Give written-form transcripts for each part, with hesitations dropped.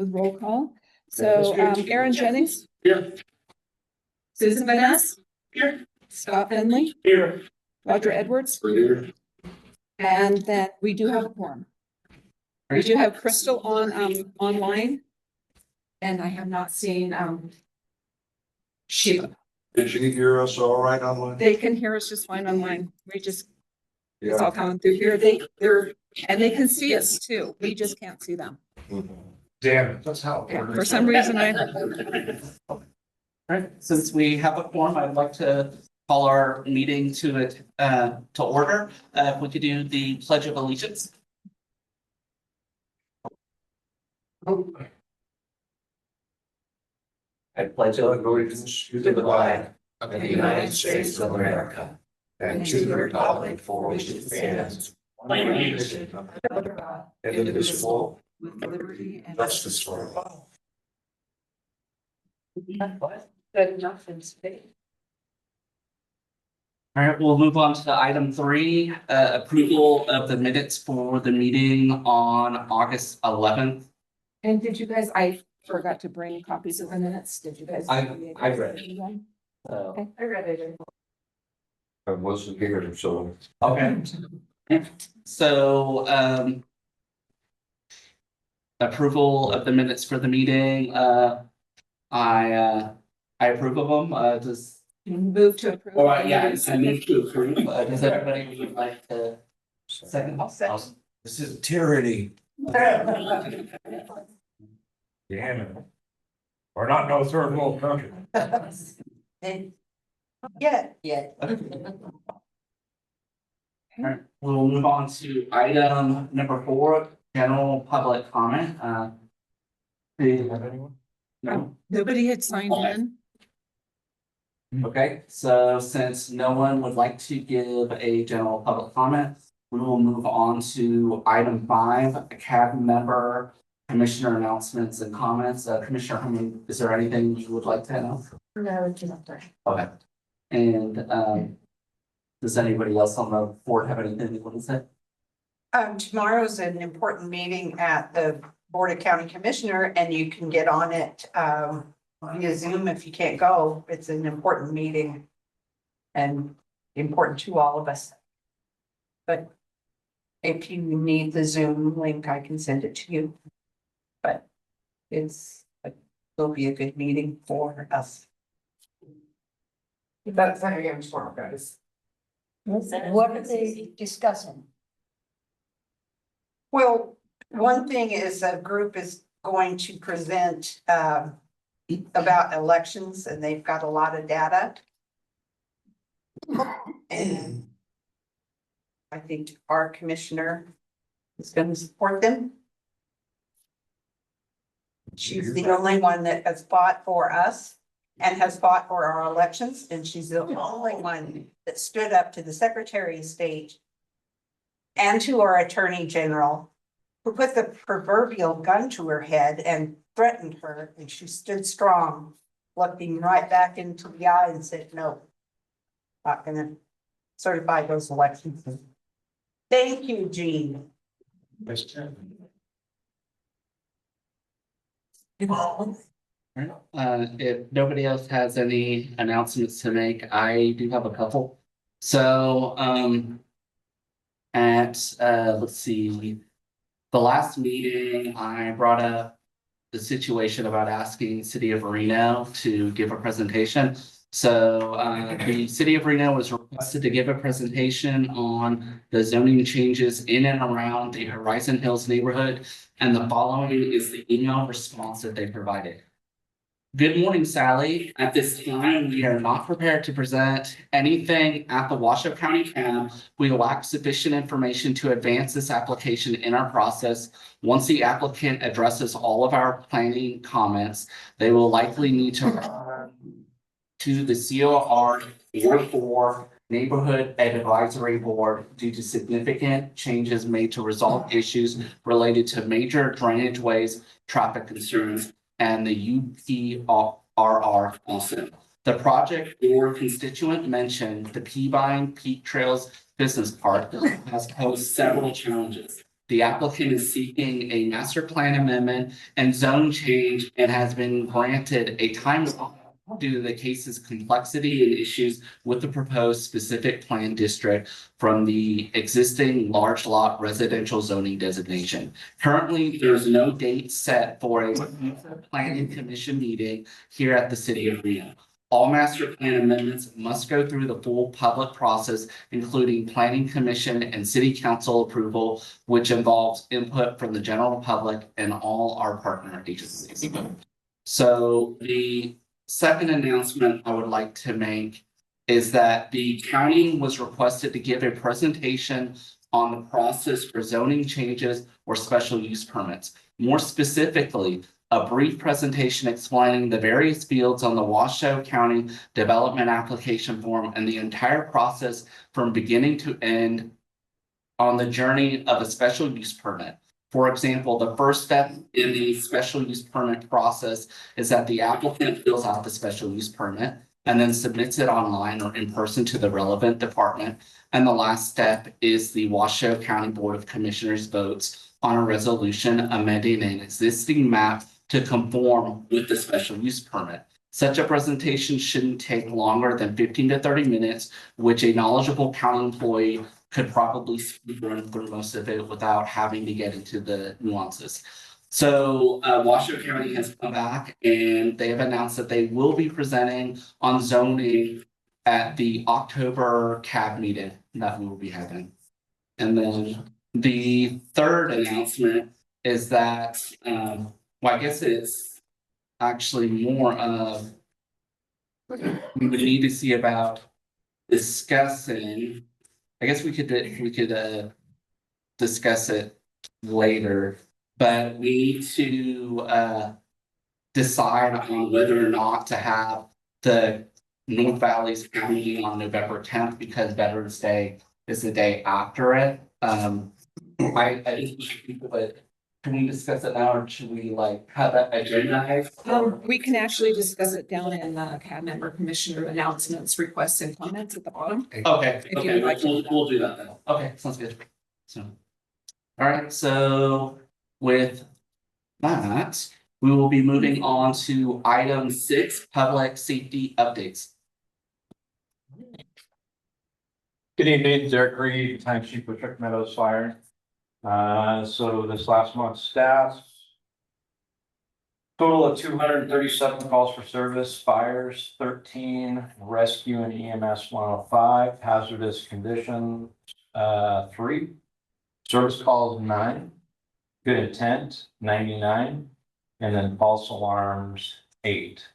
with roll call. So Aaron Jennings. Here. Susan Van Ness. Here. Scott Finley. Here. Roger Edwards. Here. And then we do have a quorum. We do have Crystal on online. And I have not seen Sheila. Did she hear us all right online? They can hear us just fine online. We just, it's Yeah. all coming through here. And they can see us too. We just can't see them. Damn it, that's how. Yeah, for some reason All right, since we have a quorum, I'd like to call our meeting to order. If we could do the Pledge of Allegiance. I pledge Allegiance to the flag of the United States of America and to the republic for which it stands, one nation, indivisible, with liberty and justice for all. Good enough in space. All right, we'll move on to item 3, approval of the minutes for the meeting on August 11th. And did you guys, I forgot to bring copies of the minutes. Did you guys? I read it. Okay, I read it. I wasn't here, so. Okay. So, approval of the minutes for the meeting, I approve of them, does. Move to approve. I move to approve, does everybody would like to second? I'll second. This is tyranny. Damn it. We're not no third world country. Yeah. Alright, we'll move on to item number 4, general public comment, Do you have anyone? no. Nobody had signed in. Okay, so since no one would like to give a general public comment, we will move on to item 5, CAB member commissioner announcements and comments. Commissioner Herman, is there anything you would like to announce? No, it's not there. Okay. And does anybody else on the board have anything they want to say? Tomorrow's an important meeting at the Board of County Commissioner, and you can get on it via Zoom if you can't go. It's an important meeting and important to all of us. But if you need the Zoom link, I can send it to you. But it'll be a good meeting for us. That's how I'm smart, guys. What are they discussing? Well, one thing is a group is going to present about elections, and they've got a lot of data. And I think our commissioner is going to support them. She's the only one that has fought for us and has fought for our elections, and she's the only one that stood up to the Secretary of State and to our Attorney General, who put the proverbial gun to her head and threatened her, and she stood strong, looking right back into the eye and said, no, not gonna certify those elections. Thank you, Jean. If nobody else has any announcements to make, I do have a couple. So, let's see. The last meeting, I brought up the situation about asking City of Reno to give a presentation. So, the City of Reno was requested to give a presentation on the zoning changes in and around the Horizon Hills neighborhood. And the following is the email response that they provided. Good morning, Sally. At this time, we are not prepared to present anything at the Washoe County camp. We lack sufficient information to advance this application in our process. Once the applicant addresses all of our planning comments, they will likely need to the COR Ward 4 Neighborhood Advisory Board due to significant changes made to resolve issues related to major drainage ways, traffic concerns, and the UPRR also. The project or constituent mentioned the Peabine Peak Trails Business Park has posed several challenges. The applicant is seeking a master plan amendment and zone change and has been granted a time due to the case's complexity and issues with the proposed specific plan district from the existing large lot residential zoning designation. Currently, there's no date set for a planning commission meeting here at the city of Reno. All master plan amendments must go through the full public process, including planning commission and city council approval, which involves input from the general public and all our partner agencies. So the second announcement I would like to make is that the county was requested to give a presentation on the process for zoning changes or special use permits. More specifically, a brief presentation explaining the various fields on the Washoe County Development Application Form and the entire process from beginning to end on the journey of a special use permit. For example, the first step in the special use permit process is that the applicant fills out the special use permit and then submits it online or in person to the relevant department. And the last step is the Washoe County Board of Commissioners votes on a resolution amending an existing map to conform with the special use permit. Such a presentation shouldn't take longer than 15 to 30 minutes, which a knowledgeable county employee could probably run through most of it without having to get into the nuances. So Washoe County has come back and they have announced that they will be presenting on zoning at the October CAB meeting that we will be having. And then the third announcement is that, well, I guess it's actually more of, we would need to see about discussing. I guess we could discuss it later, but we need to decide on whether or not to have the North Valley's meeting on November 10th because Veterans Day is the day after it. I think we should, but can we discuss it now or should we like have that agendized? We can actually discuss it down in CAB member commissioner announcements, requests and comments at the bottom. Okay, If you okay, would like to. we'll do that then. Okay, sounds good. So, all right, so with that, we will be moving on to item 6, public safety updates. Good evening, Derek Reed, Time Chief with Trick Meadows Fire. So this last month's stats. Total of 237 calls for service, fires 13, rescue and EMS 105, hazardous condition 3, service calls 9, good intent 99, and then false alarms 8.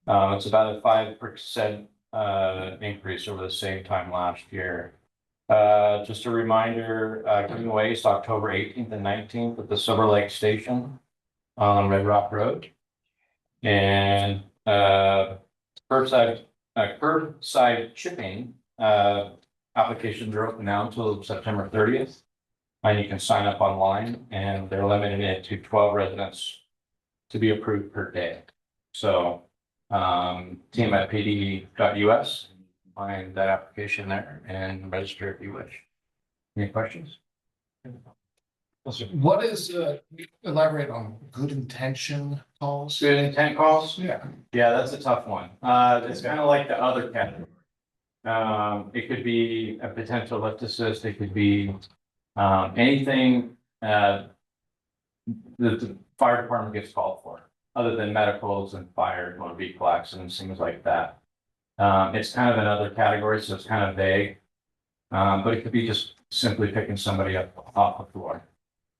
It's about a 5% increase over the same time last year. Just a reminder, giving away is October 18th and 19th at the Silver Lake Station on Red Rock Road. And curbside shipping applications are open now until September 30th. And you can sign up online and they're limiting it to 12 residents to be approved per day. So team at pd.us. Find that application there and register if you wish. Any questions? What is, elaborate on good intention calls? Good intent calls? Yeah. Yeah, that's a tough one. It's kind of like the other category. It could be a potential lift assist, it could be anything that the fire department gets called for, other than medicals and fire, motor vehicle accidents, things like that. It's kind of another category, so it's kind of vague. But it could be just simply picking somebody up off the floor.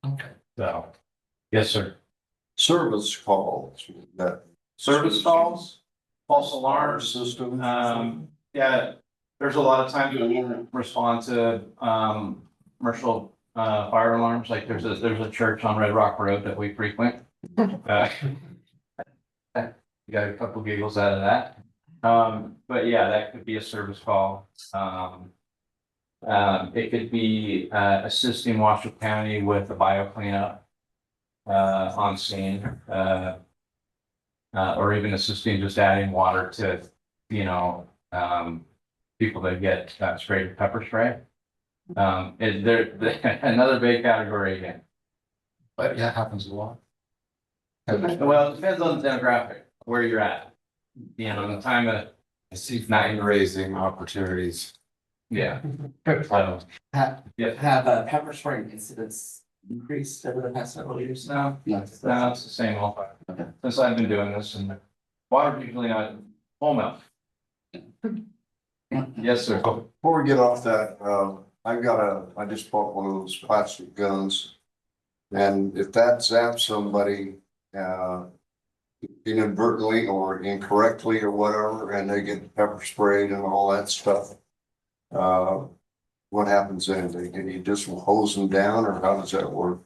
Okay. So, yes, sir. Service calls, that Service calls, false alarms. system. Yeah, there's a lot of times when we respond to commercial fire alarms, like there's a church on Red Rock Road that we frequent. You got a couple giggles out of that. But yeah, that could be a service call. It could be assisting Washoe County with a bio cleanup on scene, or even assisting just adding water to, people that get sprayed with pepper spray. Another big category again. But that happens a lot. Well, it depends on the demographic, where you're at. You know, the time of, I see fundraising opportunities. yeah. So, Have, yeah, have pepper spray incidents increased over the past several years? no, No. it's the same old. Okay. Since I've been doing this, and water usually not full milk. Yes, sir. Before we get off that, I just bought one of those plastic guns. And if that zaps somebody, inadvertently or incorrectly or whatever, and they get pepper sprayed and all that stuff. What happens then? Can you just hose them down, or how does that work?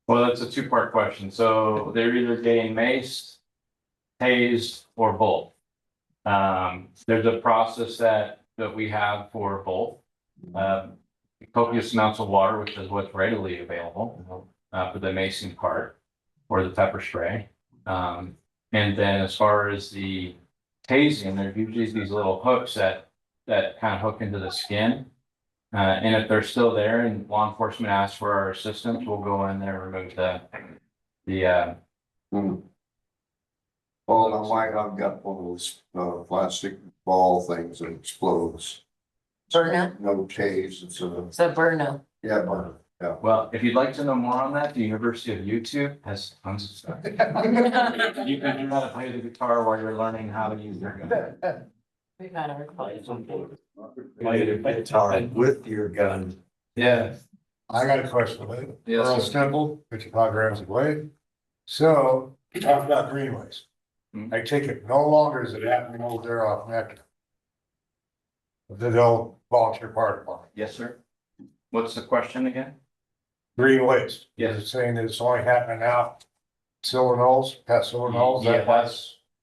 Well, that's a two-part question. So they're either getting maced, tased, or both. There's a process that we have for both. Copious amounts of water, which is what's readily available, for the macing part or the pepper spray. And then as far as the tasing, there's usually these little hooks that kind of hook into the skin. And if they're still there and law enforcement asks for our assistance, we'll go in there and remove the Well, I've got one of those, plastic ball things that explodes. Burnout, No tase, it's a, so burnout. yeah, burn, yeah. well, if you'd like to know more on that, the University of YouTube has tons of stuff. You can learn how to play the guitar while you're learning how to use your gun. We've had our clients on board. With your gun. Yeah. I got a question, Lou. Yes, Earl sir. Stemple, 55 grams away. So, talk about greenways. Mhm. I take it no longer is it happening over there off Nectar. The old volunteer fire department. Yes, sir. What's the question again? Green waste. Yes. Is it saying that it's only happening out Silver Knolls, past Silver Knolls? Yeah, That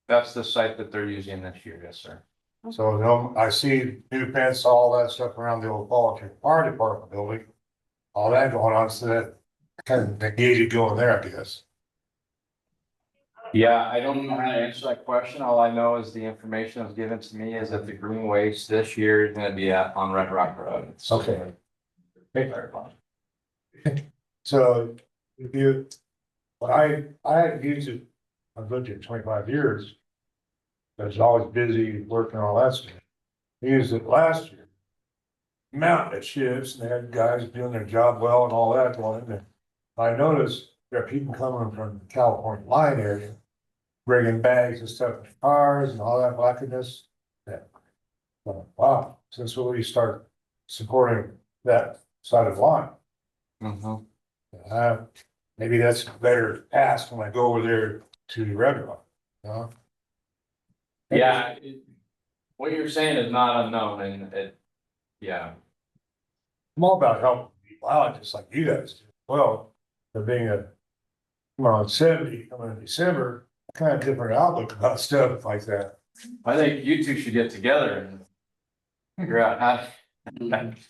that's the site that they're using this year. Yes, sir. So, I see new fence, all that stuff around the old volunteer fire department building. All that going on, so that kind of negated going there, I guess. Yeah, I don't know how to answer that question. All I know is the information that was given to me is that the green waste this year is gonna be on Red Rock Road. Okay. So if you, when I had used it, I've lived here 25 years. I was always busy working on all that stuff. I used it last year. Mounted at shifts and they had guys doing their job well and all that going in there. I noticed there are people coming from the California line area, bringing bags and stuff in cars and all that wackiness. Yeah. Wow, since when we start supporting that side of the line? Mhm. Maybe that's better asked when I go over there to Red Rock, you know? Yeah, what you're saying is not unknown and yeah. I'm all about helping people out, just like you guys do. Well, for being come on 70, coming in December, kind of different outlook about stuff like that. I think you two should get together and figure out how.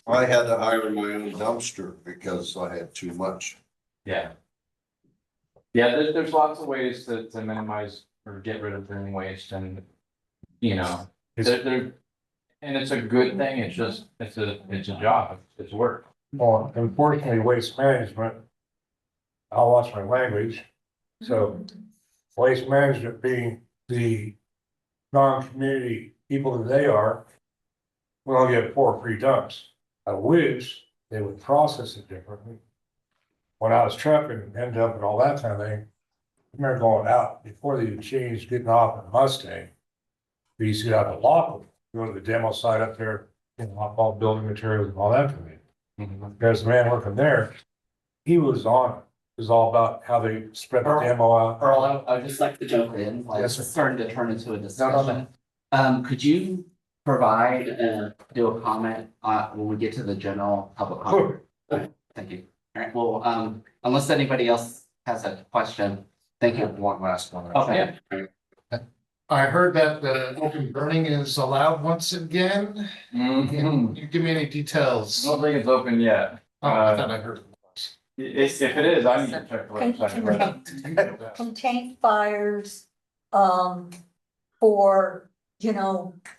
I had to hire my own dumpster because I had too much. Yeah. Yeah, there's lots of ways to minimize or get rid of green waste and, you know, and it's a good thing. It's just, it's a job, it's work. Well, unfortunately, waste management, I'll watch my language. So waste management being the non-community people that they are, we only get 4 free dumps. I wish they would process it differently. When I was trucking and end up and all that kind of thing, I remember going out before they changed getting off in Mustang. We used to get out to Lawton, go to the demo site up there, and lock all building materials and all that for me. There's a man working there. He was on it. It was all about how they spread the demo out. Earl, I'd just like to jump in, like Yes, sir. it's starting to turn into a No. discussion. Could you provide do a comment when we get to the general public comment? Sure. Thank you. All right, well, unless anybody else has a question, thank you. One last one. Okay. I heard that the open burning is allowed once again. Can you give me any details? I don't think it's open yet. Oh, I thought I heard it was. If it is, I need to check the website. Contain fires, for,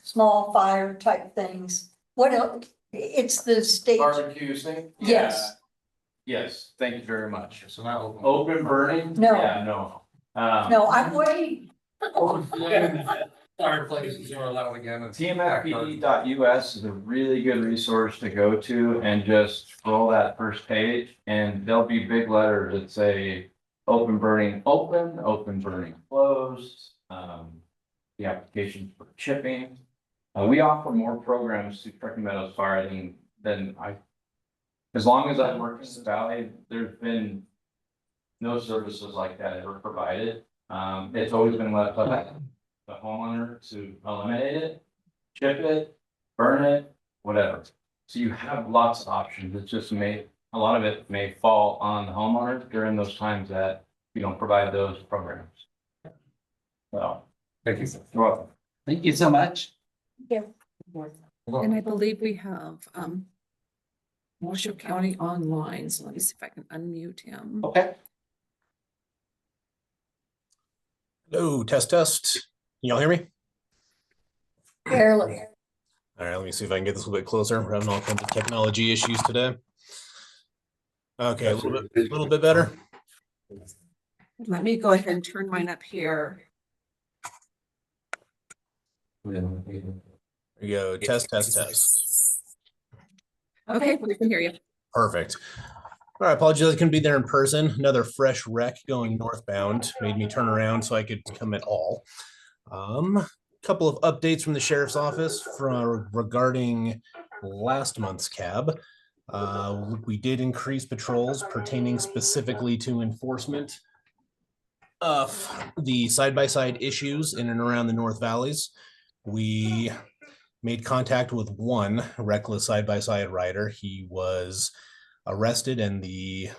small fire type things. What else, It's the stage. Barbecue thing? Yes. Yes, thank you very much. So now. Open burning? No. Yeah, no. No, I'm waiting. Fireplaces are allowed again. TMFPD.us is a really good resource to go to and just scroll that first page and there'll be big letters that say open burning open, open burning closed. The applications for chipping. We offer more programs to Truckee Meadows Fire than as long as I've worked in the valley, there's been no services like that ever provided. It's always been left up to the homeowner to eliminate it, chip it, burn it, whatever. So you have lots of options. It's just a lot of it may fall on the homeowner during those times that you don't provide those programs. So. Thank you. You're welcome. Thank you so much. And I believe we have, Washoe County online, so let me see if I can unmute him. Okay. Hello, test. Can y'all hear me? Barely. All right, let me see if I can get this a little bit closer. We're having all kinds of technology issues today. Okay, a little bit better. Let me go ahead and turn mine up here. There you go. Test. Okay, we can hear you. Perfect. All right, apologies, I couldn't be there in person. Another fresh wreck going northbound made me turn around so I could come at all. Couple of updates from the sheriff's office regarding last month's cab. We did increase patrols pertaining specifically to enforcement of the side-by-side issues in and around the North Valleys. We made contact with one reckless side-by-side rider. He was arrested and the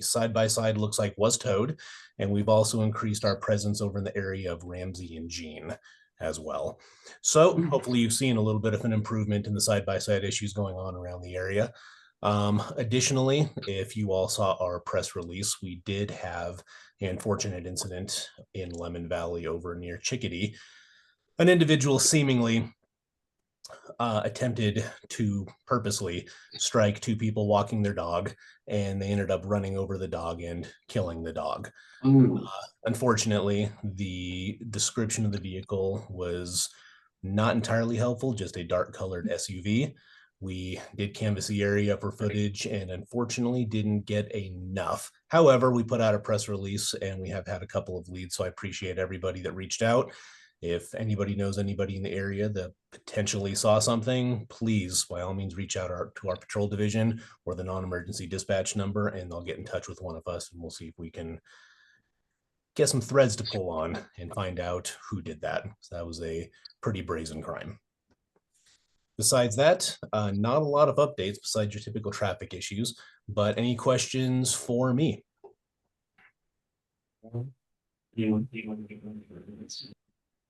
side-by-side looks like was towed. And we've also increased our presence over in the area of Ramsey and Jean as well. So hopefully you've seen a little bit of an improvement in the side-by-side issues going on around the area. Additionally, if you all saw our press release, we did have an unfortunate incident in Lemon Valley over near Chickadee. An individual seemingly attempted to purposely strike two people walking their dog, and they ended up running over the dog and killing the dog. Unfortunately, the description of the vehicle was not entirely helpful, just a dark colored SUV. We did canvass the area for footage and unfortunately didn't get enough. However, we put out a press release and we have had a couple of leads, so I appreciate everybody that reached out. If anybody knows anybody in the area that potentially saw something, please, by all means, reach out to our patrol division or the non-emergency dispatch number, and they'll get in touch with one of us, and we'll see if we can get some threads to pull on and find out who did that. So that was a pretty brazen crime. Besides that, not a lot of updates besides your typical traffic issues, but any questions for me?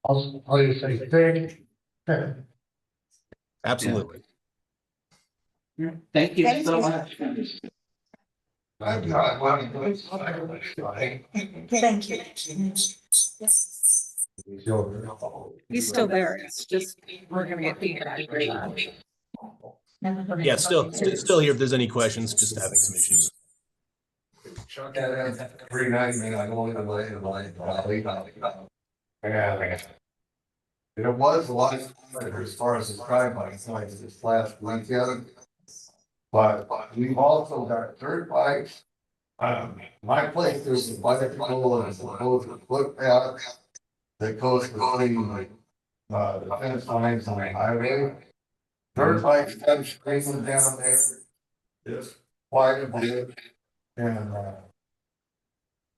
I'll just say thank you. Absolutely. Thank you so much. I've got one. Thank you. He's still there. It's just, we're gonna get feedback. Yeah, still here if there's any questions, just having some issues. Every night, man, I go in the light. Yeah. There was a lot as far as the crime by sides this last weekend. But we've also got dirt bikes. My place, there's a bicycle and a footpath that goes between the fence lines on the highway. Dirt bikes come screaming down there. Just quite a bit. And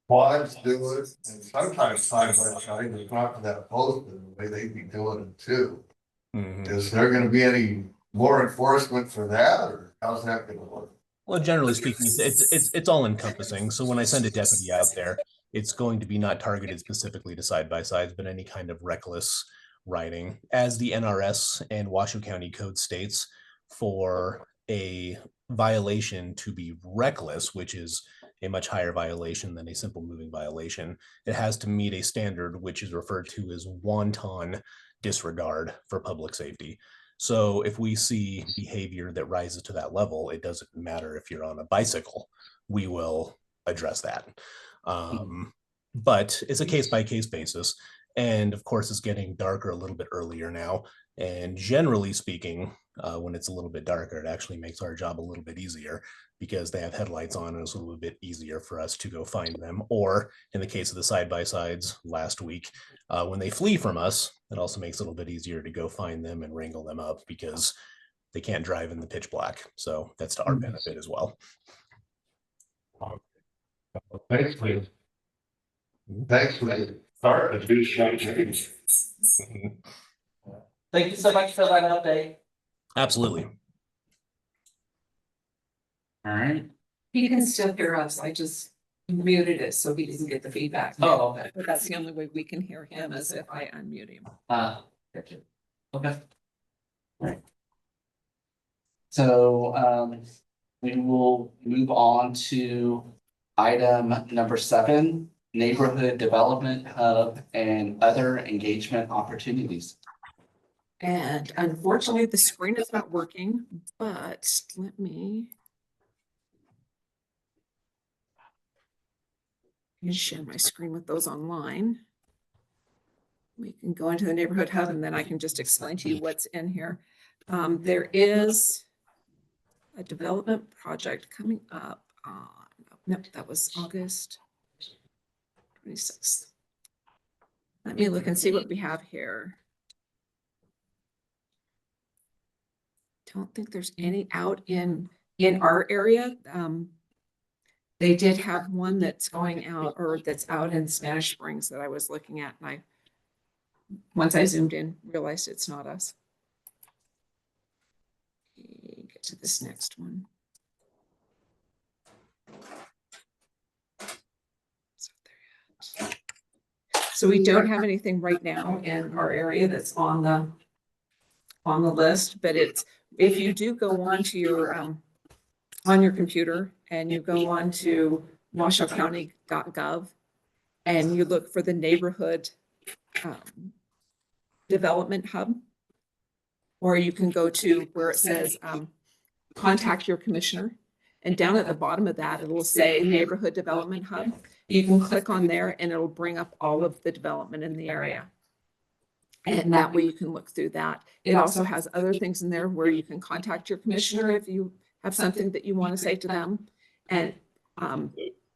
quads do it, and sometimes side by side, it's not that post the way they'd be doing it too. Is there gonna be any more enforcement for that, or how's that gonna work? Well, generally speaking, it's all encompassing. So when I send a deputy out there, it's going to be not targeted specifically to side-by-sides, but any kind of reckless riding. As the NRS and Washoe County Code states, for a violation to be reckless, which is a much higher violation than a simple moving violation, it has to meet a standard which is referred to as wanton disregard for public safety. So if we see behavior that rises to that level, it doesn't matter if you're on a bicycle, we will address that. But it's a case by case basis. And of course, it's getting darker a little bit earlier now. And generally speaking, when it's a little bit darker, it actually makes our job a little bit easier because they have headlights on and it's a little bit easier for us to go find them. Or in the case of the side-by-sides last week, when they flee from us, it also makes it a little bit easier to go find them and wrangle them up because they can't drive in the pitch black. So that's to our benefit as well. Basically, start to do something. Thank you so much for that update. Absolutely. All right. He can still hear us. I just muted it so he didn't get the feedback. Oh, okay. But that's the only way we can hear him is if I unmute him. Gotcha. Okay. All right. So, we will move on to item number 7, neighborhood development hub and other engagement opportunities. And unfortunately, the screen is not working, but let me share my screen with those online. We can go into the neighborhood hub and then I can just explain to you what's in here. There is a development project coming up on, nope, that was August 26th. Let me look and see what we have here. Don't think there's any out in our area. They did have one that's going out or that's out in Spanish Springs that I was looking at, and once I zoomed in, realized it's not us. Okay, get to this next one. So we don't have anything right now in our area that's on the list, but it's, if you do go onto your on your computer and you go on to washoecounty.gov and you look for the neighborhood development hub, or you can go to where it says contact your commissioner, and down at the bottom of that it will say neighborhood development hub. You can click on there and it'll bring up all of the development in the area. And that way you can look through that. It also has other things in there where you can contact your commissioner if you have something that you want to say to them. And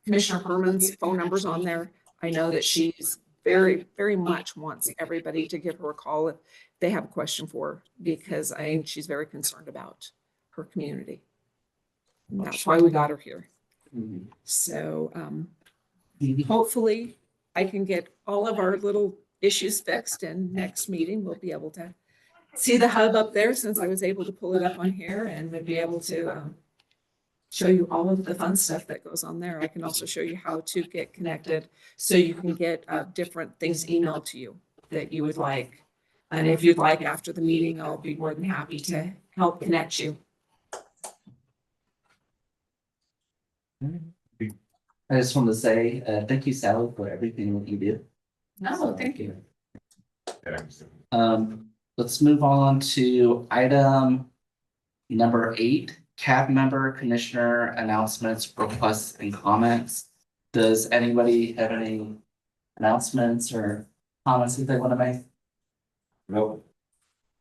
Commissioner Herman's phone number's on there. I know that she's very, very much wants everybody to give her a call if they have a question for her, because I think she's very concerned about her community. And that's why we got her here. So hopefully I can get all of our little issues fixed, and next meeting we'll be able to see the hub up there, since I was able to pull it up on here, and we'll be able to show you all of the fun stuff that goes on there. I can also show you how to get connected so you can get different things emailed to you that you would like. And if you'd like, after the meeting, I'll be more than happy to help connect you. I just want to say, thank you, Sally, for everything that you did. No, thank you. Let's move on to item number 8, CAB member commissioner announcements, requests, and comments. Does anybody have any announcements or comments that they want to make? Nope.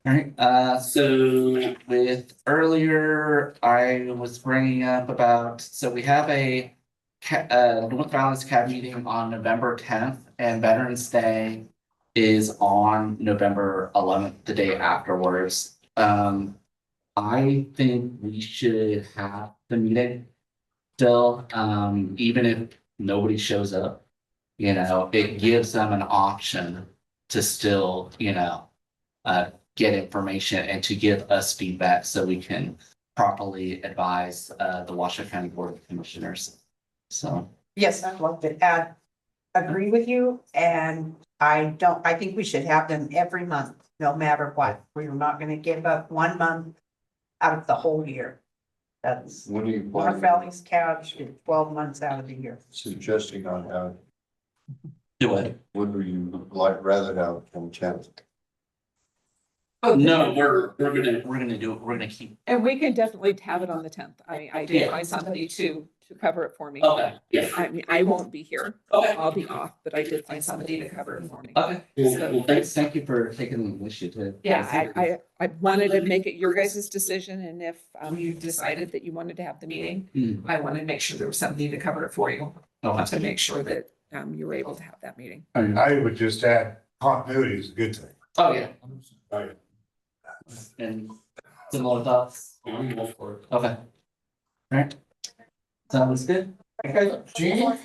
All right, so with earlier, I was bringing up about, so we have a North Valleys CAB meeting on November 10th, and Veterans Day is on November 11th, the day afterwards. I think we should have the meeting still, even if nobody shows up. You know, it gives them an option to still, you know, get information and to give us feedback so we can properly advise the Washoe County Board of Commissioners. So. Yes, I'd love to agree with you, and I think we should have them every month, no matter what. We're not gonna give up 1 month out of the whole year. That's What do you North Valley's couch, 12 months out of the year. suggesting on how, Do it. would you like rather have from 10th? Oh, no, we're gonna keep, And we can definitely have it on the 10th. I did Yeah. find somebody to cover it for me. okay, yeah, I mean, I won't be here. okay, I'll be off, but I did find somebody to cover it for me. okay. Well, thank you for taking the initiative. Yeah, I wanted to make it your guys' decision, and if you decided that you wanted to have the meeting, Hmm, I wanted to make sure there was somebody to cover it for you, okay. to make sure that you were able to have that meeting. I would just add continuity is a good thing. Oh, yeah, Right. and similar thoughts? Okay. All right. Sounds good. Jean?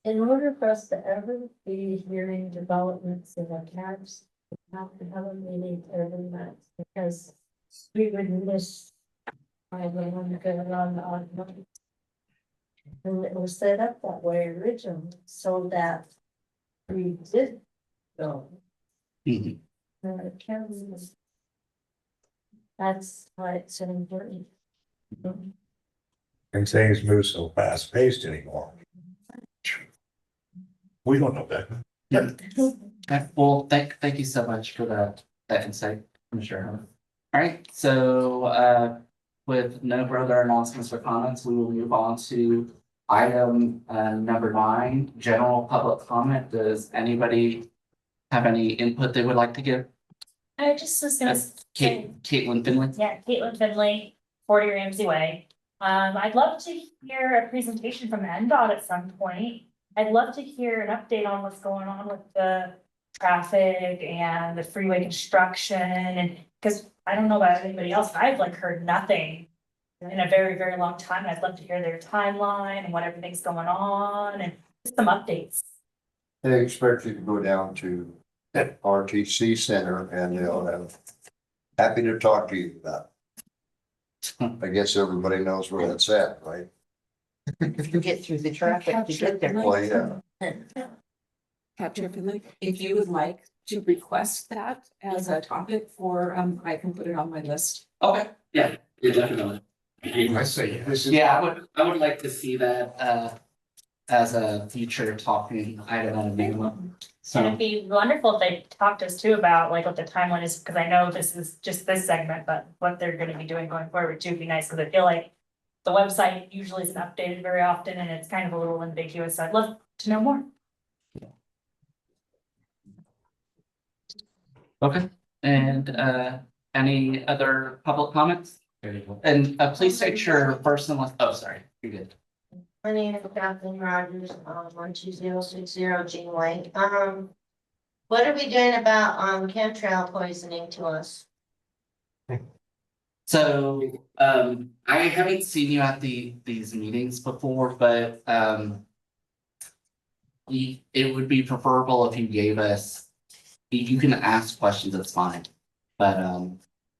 In order for us to ever be hearing developments in our cabs, we have to have a meeting every month because we would miss. I want to go around the odd months. And it was set up that way originally so that we did go. Mhm. It can be. That's why it's so important. And things move so fast paced anymore. We don't know that. Okay, well, thank you so much for that insight, Commissioner. All right, so, with no further announcements or comments, we will move on to item, number 9, general public comment. Does anybody have any input they would like to give? I just was gonna say, Caitlin Finley? yeah, Caitlin Finley, 40 Ramsey Way. I'd love to hear a presentation from NDOT at some point. I'd love to hear an update on what's going on with the traffic and the freeway construction, and because I don't know about anybody else, but I've like heard nothing in a very, very long time. And I'd love to hear their timeline and what everything's going on and just some updates. They expect you to go down to RTC Center and they'll have, happy to talk to you about it. I guess everybody knows where that's at, right? If you get through the traffic to get there. Well, yeah. Capture Finley, if you would like to request that as a topic for, I can put it on my list. Okay, yeah, definitely. I say, this is. Yeah, I would like to see that, as a future talking item at a minimum. And So, it'd be wonderful if they talked to us too about like what the timeline is, because I know this is just this segment, but what they're gonna be doing going forward too would be nice, because I feel like the website usually isn't updated very often and it's kind of a little ambiguous, so I'd love to know more. okay, and, any other public comments? And, please state your first and last, oh, sorry, you're good. My name is Kathleen Rogers, 12060 Jean Way. What are we doing about chemtrail poisoning to us? So, I haven't seen you at these meetings before, but, it would be preferable if you gave us, you can ask questions, it's fine. But,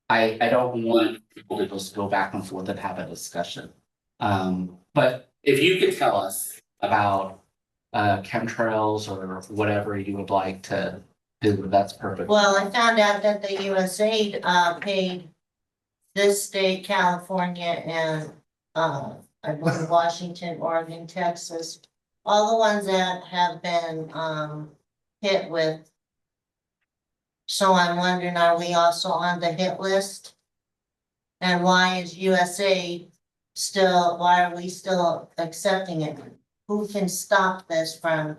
I don't want people to just go back and forth and have a discussion. But if you could tell us about, chemtrails or whatever you would like to do, that's perfect. Well, I found out that the USAID paid this state, California, and I believe Washington, Oregon, Texas, all the ones that have been hit with. So I'm wondering, are we also on the hit list? And why is USA still, why are we still accepting it? Who can stop this from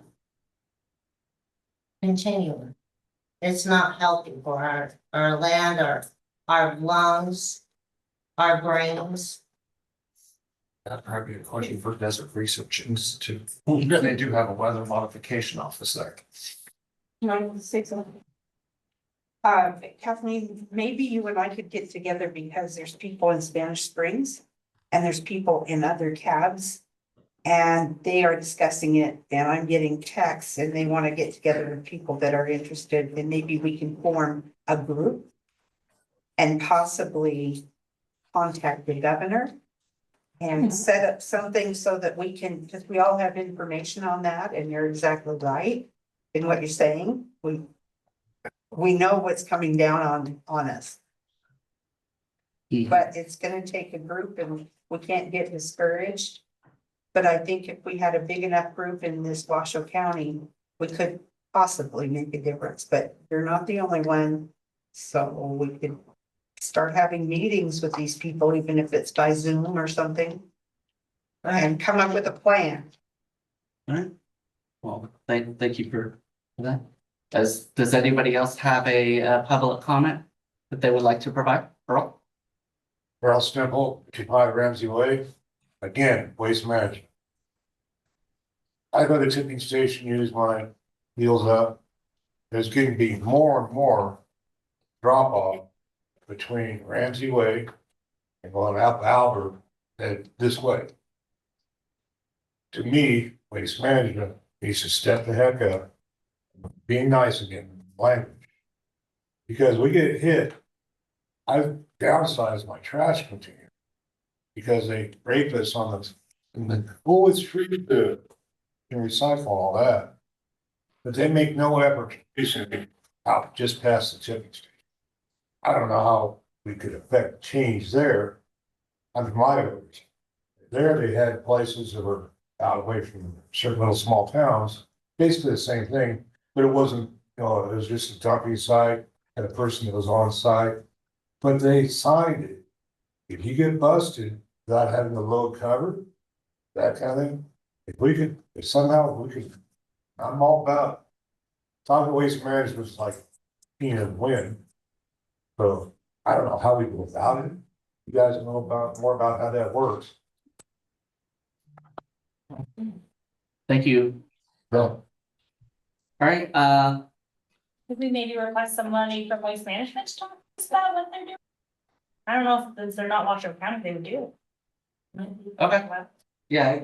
continuing? It's not healthy for our land, our lungs, our brains. That'd probably be a question for Desert Research Institute. They do have a weather modification office there. Can I say something? Kathleen, maybe you and I could get together because there's people in Spanish Springs and there's people in other cabs. And they are discussing it and I'm getting texts and they want to get together with people that are interested and maybe we can form a group. And possibly contact the governor. And set up something so that we can, because we all have information on that and you're exactly right in what you're saying. We know what's coming down on us. But it's gonna take a group and we can't get discouraged. But I think if we had a big enough group in this Washoe County, we could possibly make a difference, but you're not the only one. So we could start having meetings with these people, even if it's by Zoom or something. And come up with a plan. Well, thank you for that. Does anybody else have a public comment that they would like to provide? Earl? Earl Stemple, 55 Ramsey Way. Again, waste management. I go to tipping station, use my wheels up. There's getting to be more and more drop off between Ramsey Way and going out to Albert and this way. To me, waste management needs to step the heck up, being nice again, language. Because we get hit. I've downsized my trash container because they rape us on the, it's free to recycle all that. But they make no effort to issue it out just past the tipping station. I don't know how we could affect change there. Under my orders. There they had places that were out away from certain little small towns, basically the same thing, but it wasn't, it was just a dumping site and a person that was on site. But they signed it. If you get busted without having the load covered, that kind of thing, if somehow we could, I'm all about. Solid waste management is like being in wind. So I don't know how we go about it. You guys know about more about how that works. Thank you. No. All right, Could we maybe request some money from waste management to talk about what they're doing? I don't know if they're not Washoe County, they would do. Okay. Yeah,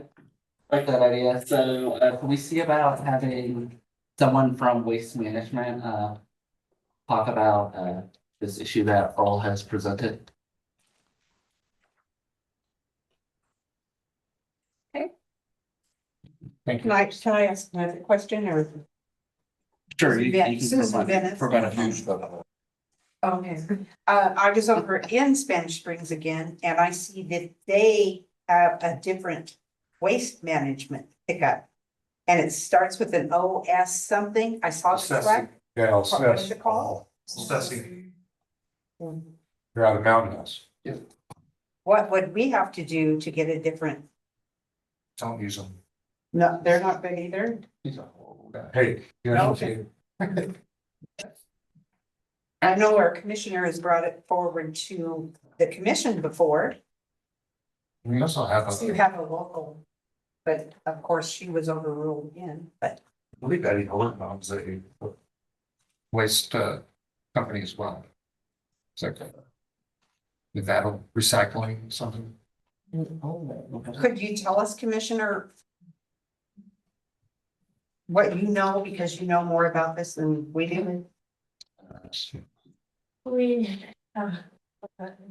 I like that idea. So, can we see about having someone from waste management, talk about, this issue that Earl has presented? Thank Can I ask another question or? Sure, you can Susan Bennett. provide a few. Okay, I was over in Spanish Springs again, and I see that they have a different waste management pickup. And it starts with an OS something, I saw the truck. Yeah, I'll What is it called? Assessing. You're out of Mountain House. What would we have to do to get a different? Don't use them. No, they're not good either. He's a horrible guy. Hey, you know, Okay. I know our commissioner has brought it forward to the commission before, We also have to have a local. But of course, she was overruled again, but I believe Eddie Horton owns a waste company as well. Is that with that recycling something? could you tell us, Commissioner? What you know, because you know more about this than we do. We,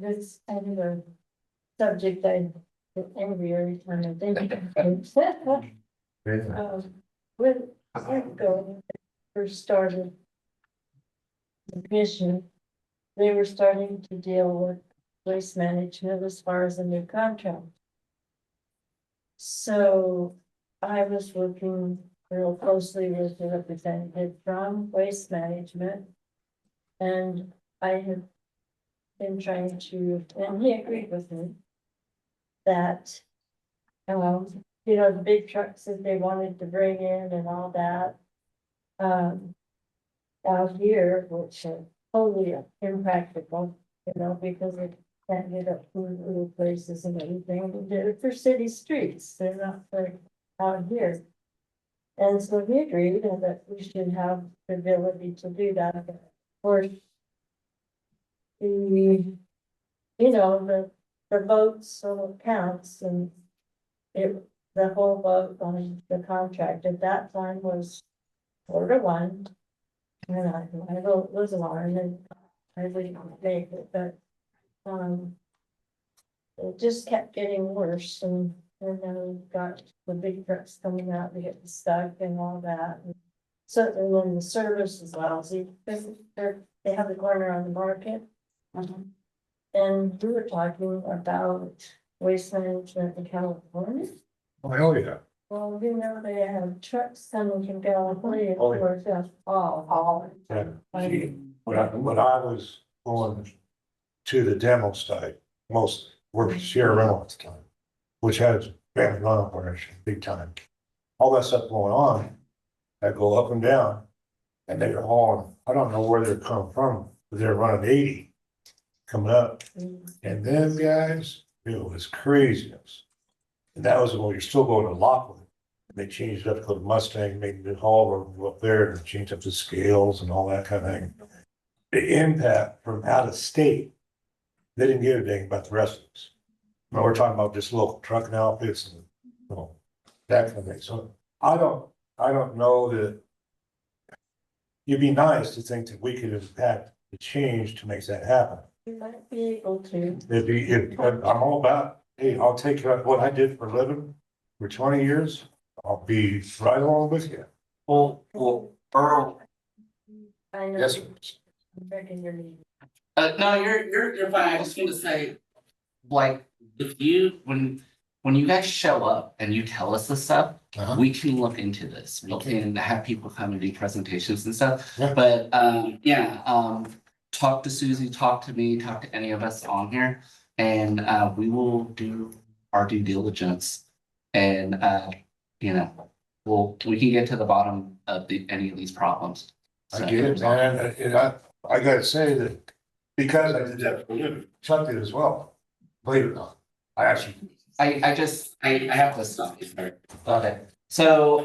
this kind of a subject I get angry every time I think of it. With Roku first started the commission, they were starting to deal with waste management as far as a new contract. So I was working real closely with the representative from waste management. And I have been trying to, and he agreed with me. That, you know, the big trucks that they wanted to bring in and all that. Out here, which are totally impractical, you know, because they can't get up to little places and everything. They're for city streets, they're not for out here. And so he agreed and that we should have the ability to do that. Of course, the vote so counts and the whole vote on the contract at that time was 4-1. And I vote was one and I wouldn't make it, but it just kept getting worse and then we got the big trucks coming out to get stuck and all that. Certainly when the service is lousy, they have the corner on the market. And we were talking about waste management in California. oh, yeah. Well, you know, they have trucks coming from California, towards us all. Yeah. When I was going to the demo site, most were Sierra Rental at the time, which has been run operation big time. All that stuff going on, I go up and down, and they're hauling, I don't know where they're coming from, but they're running 80 coming up, and them guys, it was craziness. And that was when you're still going to Lockwood. They changed it up to go to Mustang, made the haul go up there and changed up the scales and all that kind of thing. The impact from out of state, they didn't give a dang about the rest of us. No, we're talking about just local trucking outfits and, you know, that kind of thing. So I don't know that. It'd be nice to think that we could impact the change to make that happen. You might be able to. I'm all about, hey, I'll take what I did for a living for 20 years. I'll be right along with you. Well, Earl, I know. Yes, I'm begging your knee. no, you're fine. I just want to say, like, if you, when you guys show up and you tell us this stuff, we can look into this. We can have people come and do presentations and stuff. Yeah. But, talk to Susie, talk to me, talk to any of us on here, and, we will do our due diligence. And, we can get to the bottom of any of these problems. I get it, man, and I gotta say that because I did that for a living, Chuck did as well. Believe it or not, I actually. I have this stuff. Okay, so,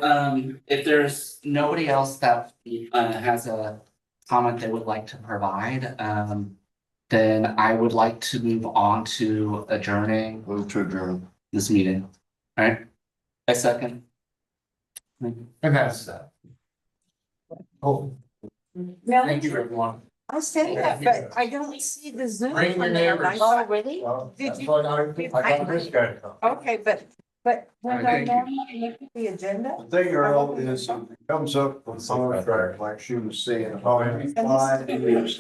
if there's nobody else that, has a comment they would like to provide, then I would like to move on to adjourning Move to adjourn. this meeting. All right, a second. And that's that. Oh, Thank you, everyone. I said that, but I don't see the Zoom. Bring your on there. neighbors. Oh, really? well, Did that's you- what I got this guy to come. Okay, but when I Thank you. normally look at the agenda. The thing, Earl, is it comes up with contract, like she was saying, Oh, yeah. every 5 years.